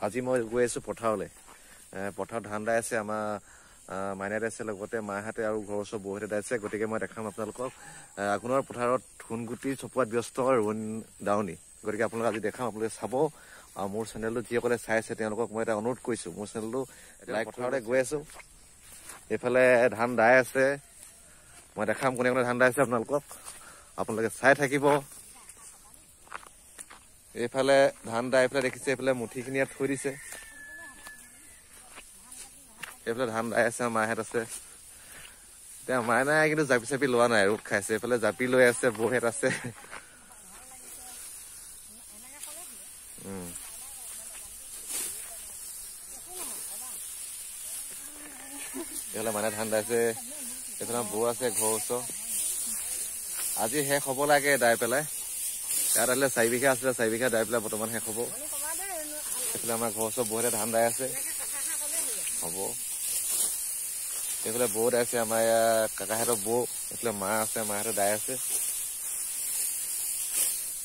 আজি মই গৈ আছো পথাৰলৈ পথাৰত ধান দাই আছে আমাৰ মাইনাতে আছে লগতে মাহাতে আৰু ঘৰৰ ওচৰ বৌহতে দাইছে গতিকে মই দেখাম আপোনালোকক আঘোণৰ পথাৰত ধুনগুটি চপোৱাত ব্যস্ত ৰোৱন দাৱনী গতিকে আপোনালোক আজি দেখাম আপোনালোকে চাব আৰু মোৰ চেনেলটো যিসকলে চাই আছে তেওঁলোকক মই এটা অনুৰোধ কৰিছো মোৰ চেনেলটো লাইক পথাৰতে গৈ আছো এইফালে ধান দাই আছে মই দেখাম কোনে কোনে ধান দাই আছে আপোনালোকে চাই থাকিব এইফালে ধান দাই এইফালে দেখিছে এইফালে মুঠিখিনি ইয়াত থৈ দিছে এইফালে ধান দাই আছে মাহেত আছে এতিয়া মায়ে নাই কিন্তু জাপি চাপি লোৱা নাই ৰ'দ খাইছে এইফালে জাপি লৈ আছে বৌহেত আছে এইফালে মানে ধান দাইছে এইফালে বৌ আছে ঘৰৰ ওচৰ আজি শেষ হ'ব লাগে দাই পেলাই ইয়াত আহিলে 4 বিঘা আছিলে 4 বিঘা দাই পেলাই বৰ্তমান শেষ হ'ব এইফালে আমাৰ ঘৰৰ ওচৰ বৌহেতে ধান দাই আছে হ'ব এইফালে বৌ দাইছে আমাৰ কাকাহঁতৰ বৌ এইফালে মা আছে মাহঁতে দাই আছে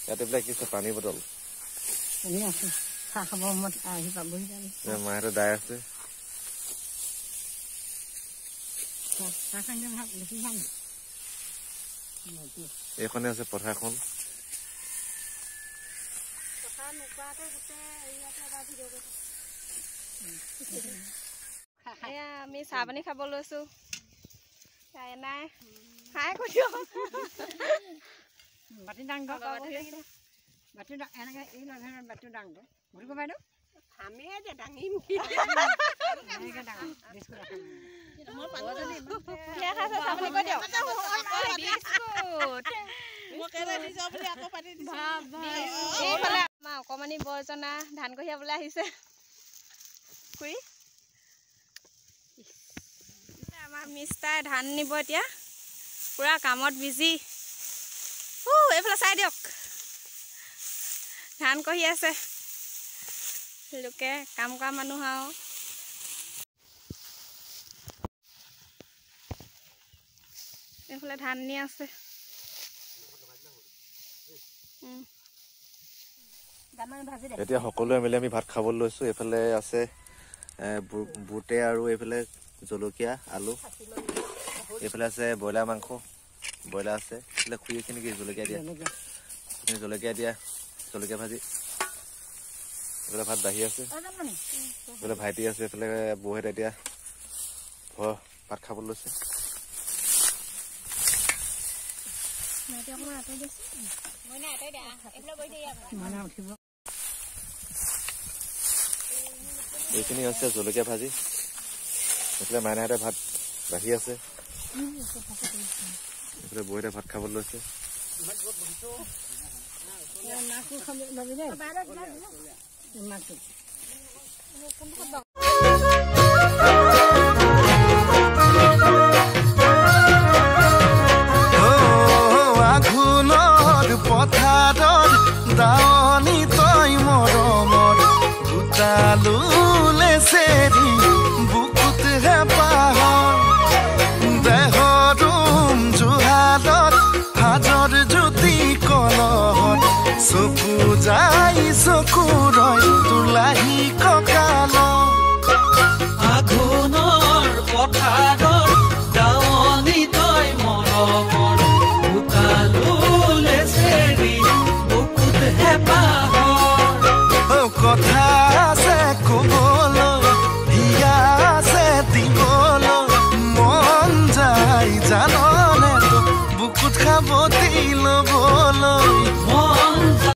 ইয়াত এইবিলাক কি পানী বটল মাহঁতে দাই আছে এইখনে আছে পথাৰখন আমি চাহ পানী খাব লৈছো নাই খাই বাটি ডাং বাটি এনেকে এই ধৰণৰ বাটি ডাং ঘূৰিব বাইদেউ আমি যে ডাঙিম অকমানি বৰজনা ধান কঢ়িয়াবলৈ আহিছে খুৰী আমাৰ মিষ্টাৰে ধান নিব এতিয়া পুৰা কামত বিজি এইফালে চাই দিয়ক ধান কঢ়ি আছে লোকে কাম কৰা মানুহ আৰু এইফালে ধান নি আছে এতিয়া সকলোৱে মিলি আমি ভাত খাবলৈ লৈছো এইফালে আছে বুটে আৰু এইফালে জলকীয়া আলু এইফালে আছে ব্ৰইলাৰ মাংস ব্ৰইলাৰ আছে এইফালে খুৰি আছে নেকি জলকীয়া দিয়া জলকীয়া ভাজি এইফালে ভাত বাঢ়ি আছে এইফালে ভাইটি আছে এইফালে বৌহেতে এতিয়া ভাত খাবলৈ লৈছে এইখিনি হৈছে জলকীয়া ভাজি এইফালে মাইনাহঁতে ভাত বাঢ়ি আছে এইফালে বৌহেতে ভাত খাবলৈ লৈছে আঘোণৰ পথাৰত দাৱনী তই মৰমৰ গোটালোলে চেৰি বুকুত হেঁপাহ দেহৰুম জোহালত হাজৰ জ্যোতি কলহত চকু যাই চকু ৰয় তোলাহি কঁকাল আঘোণৰ পথাৰত দাৱনী তই মৰমৰ গোটালোলে চেৰি বুকুত হেঁপাহ কথা আছে কবলৈ হিয়া আছে দিবলৈ মন যায় জাননে তো বুকুত খাব দি ল'ব